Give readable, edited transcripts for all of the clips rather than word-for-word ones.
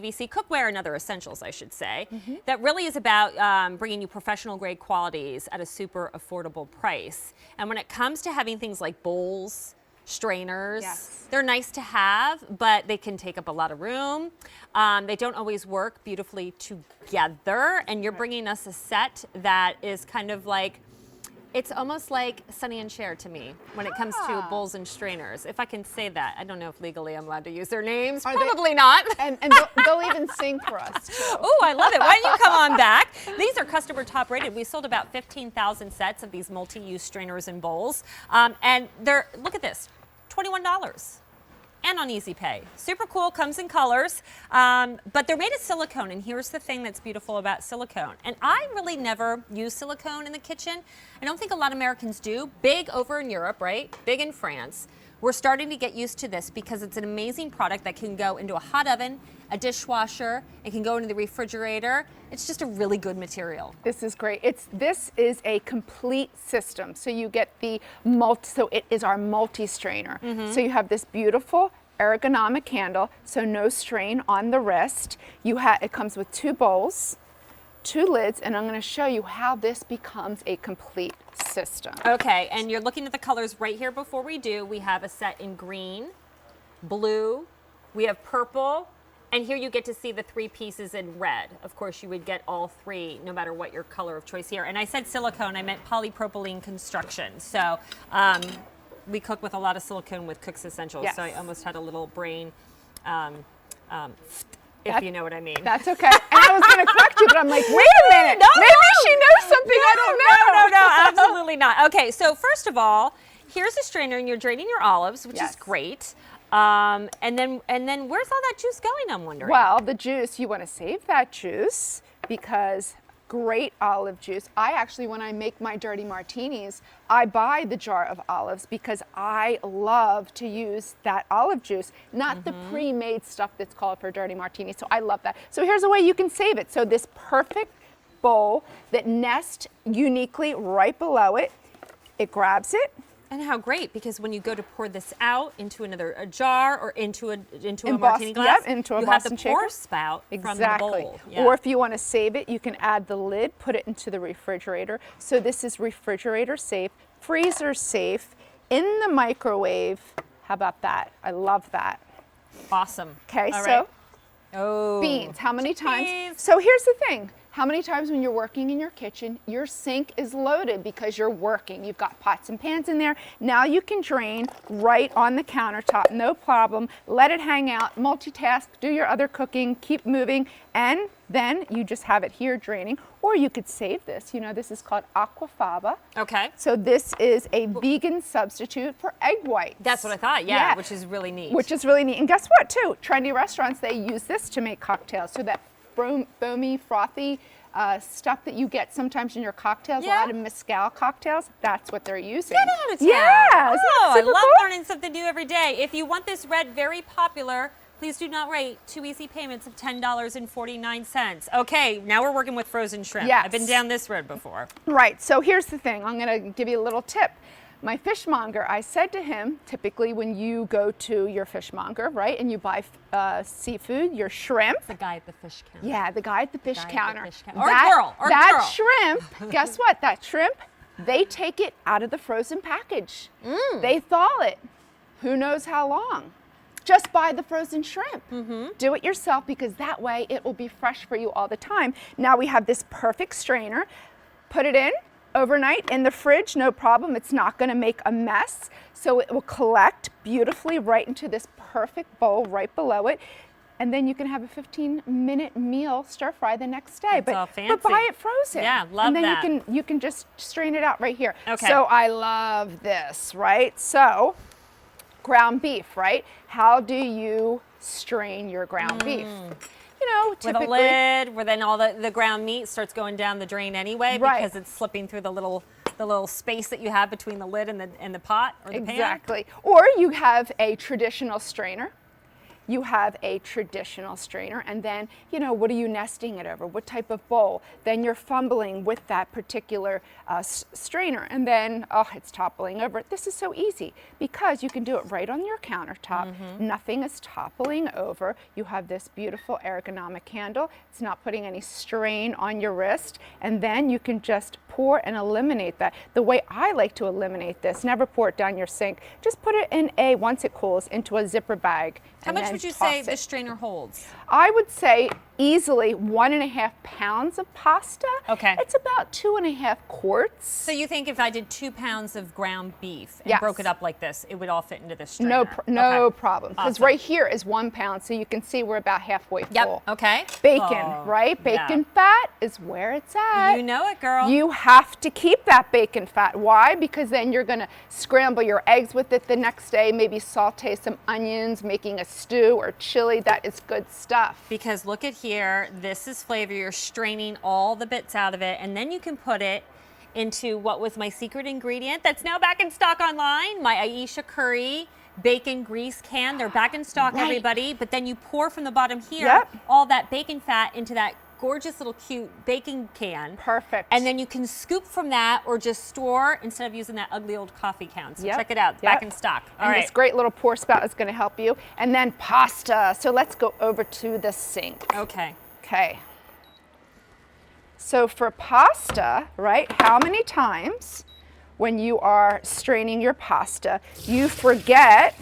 QVC cookware and other essentials, I should say, that really is about bringing you professional grade qualities at a super affordable price. And when it comes to having things like bowls, strainers, they're nice to have, but they can take up a lot of room. They don't always work beautifully together. And you're bringing us a set that is kind of like, it's almost like Sonny and Cher to me when it comes to bowls and strainers. If I can say that. I don't know if legally I'm allowed to use their names. Probably not. And they'll even sing for us, too. Oh, I love it. Why don't you come on back? These are customer top rated. We sold about 15,000 sets of these multi-use strainers and bowls. And they're, look at this, $21. And on Easy Pay. Super cool, comes in colors, but they're made of silicone, and here's the thing that's beautiful about silicone. And I really never use silicone in the kitchen. I don't think a lot of Americans do. Big over in Europe, right? Big in France. We're starting to get used to this because it's an amazing product that can go into a hot oven, a dishwasher, it can go into the refrigerator. It's just a really good material. This is great. This is a complete system. So you get the so it is our multi-strainer. So you have this beautiful ergonomic handle, so no strain on the wrist. It comes with 2 bowls, 2 lids, and I'm going to show you how this becomes a complete system. Okay, and you're looking at the colors right here before we do. We have a set in green, blue, we have purple, and here you get to see the 3 pieces in red. Of course, you would get all 3 no matter what your color of choice here. And I said silicone, I meant polypropylene construction. So we cook with a lot of silicone with Cook's Essentials. So I almost had a little brain if you know what I mean. That's okay. And I was going to correct you, but I'm like, wait a minute. Maybe she knows something I don't know. No, absolutely not. Okay, so first of all, here's a strainer, and you're draining your olives, which is great. And then where's all that juice going, I'm wondering? Well, the juice, you want to save that juice because great olive juice. I actually, when I make my dirty martinis, I buy the jar of olives because I love to use that olive juice, not the pre-made stuff that's called for dirty martinis. So I love that. So here's a way you can save it. So this perfect bowl that nests uniquely right below it, it grabs it. And how great, because when you go to pour this out into a jar or into a martini glass, into a you Boston have the pour shaker. spout from the bowl. Or if you want to save it, you can add the lid, put it into the refrigerator. So this is refrigerator safe, freezer safe, in the microwave. How about that? I love that. Awesome. Okay, so beans. How many times? Beans. So here's the thing. How many times when you're working in your kitchen, your sink is loaded because you're working. You've got pots and pans in there. Now you can drain right on the countertop, no problem. Let it hang out, multitask, do your other cooking, keep moving, and then you just have it here draining. Or you could save this. You know, this is called Aqua Fava. Okay. So this is a vegan substitute for egg whites. That's what I thought, yeah, which is really neat. Which is really neat. And guess what, too? Trendy restaurants, they use this to make cocktails. So that foamy, frothy stuff that you get sometimes in your cocktails, a lot of mezcal cocktails, that's what they're using. Get out of town. Yeah, I love learning something new every day. If you want this red, very popular, please do not wait. 2 easy payments of $10.49. Okay, now we're working with frozen shrimp. Yes. I've been down this road before. Right, so here's the thing. I'm going to give you a little tip. My fishmonger, I said to him, typically when you go to your fishmonger, right, and you buy seafood, your shrimp. The guy at the fish counter. Yeah, the guy at the fish counter. Or a girl. That shrimp, guess what? That shrimp, they take it out of the frozen package. They thaw it. Who knows how long? Just buy the frozen shrimp. Do it yourself because that way it will be fresh for you all the time. Now we have this perfect strainer. Put it in overnight in the fridge, no problem. It's not going to make a mess. So it will collect beautifully right into this perfect bowl right below it. And then you can have a 15-minute meal stir fry the next day. That's all fancy. But buy it frozen. Yeah, love that. And then you can just strain it out right here. Okay. So I love this, right? So ground beef, right? How do you strain your ground beef? You know, typically. With a lid, where then all the ground meat starts going down the drain anyway, because it's slipping through the little space that you have between the lid and the pot or the pan. Exactly. Or you have a traditional strainer. you have a traditional strainer, and then, you know, what are you nesting it over? What type of bowl? Then you're fumbling with that particular strainer, and then, oh, it's toppling over. This is so easy because you can do it right on your countertop. Nothing is toppling over. You have this beautiful ergonomic handle. It's not putting any strain on your wrist, and then you can just pour and eliminate that. The way I like to eliminate this, never pour it down your sink. Just put it in once it cools, into a zipper bag. How much would you say the strainer holds? I would say easily 1.5 pounds of pasta. Okay. It's about 2.5 quarts. So you think if I did 2 pounds of ground beef and broke it up like this, it would all fit into this strainer? No problem. Because Awesome. right here is 1 pound, so you can see we're about halfway full. Yep. Okay. Bacon, right? Bacon fat is where it's at. You know it, girl. You have to keep that bacon fat. Why? Because then you're going to scramble your eggs with it the next day, maybe saute some onions, making a stew or chili. That is good stuff. Because look at here, this is flavor. You're straining all the bits out of it, and then you can put it into what was my secret ingredient that's now back in stock online, my Aisha Curry bacon grease can. They're back in stock, everybody. But then you pour from the bottom here all that bacon fat into that gorgeous little cute baking can. Perfect. And then you can scoop from that or just store instead of using that ugly old coffee can. So check it out, it's back in stock. All right. This great little pour spout is going to help you. And then pasta. So let's go over to the sink. Okay. Okay. So for pasta, right, how many times when you are straining your pasta, you forget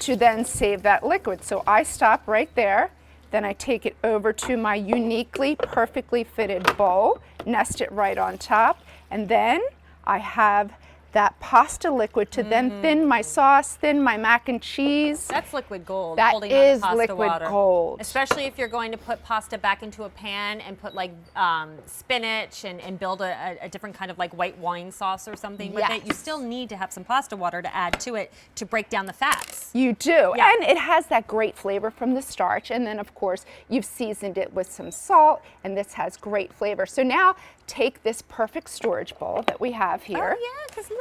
to then save that liquid? So I stop right there. Then I take it over to my uniquely, perfectly fitted bowl, nest it right on top, and then I have that pasta liquid to then thin my sauce, thin my mac and cheese. That's liquid gold. That holding on to is pasta liquid water. gold. Especially if you're going to put pasta back into a pan and put like spinach and build a different kind of like white wine sauce or something with it. You still need to have some pasta water to add to it to break down the fats. You do, and it has that great flavor from the starch, and then of course you've seasoned it with some salt, and this has great flavor. So now take this perfect storage bowl that we have here. Oh yeah, because look.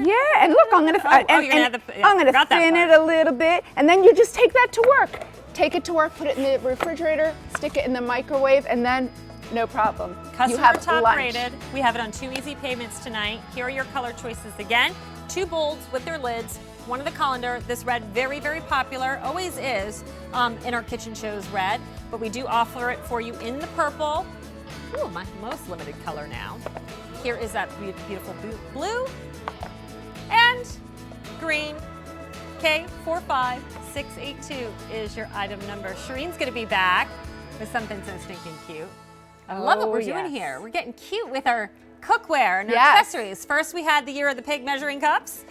Yeah, and look, I'm gonna I'm gonna thin it a little bit, and then you just take that to work. Take it to work, put it in the refrigerator, stick it in the microwave, and then no problem. Customer you have top lunch. rated. We have it on 2 easy payments tonight. Here are your color choices again. 2 bowls with their lids. One of the colander. This red, very, very popular, always is in our kitchen shows red, but we do offer it for you in the purple. Ooh, my most limited color now. Here is that beautiful blue and green. K45682 is your item number. Shireen's gonna be back with something so stinking cute. I love what we're doing here. We're getting cute with our cookware and our accessories. First we had the Year of the Pig measuring cups.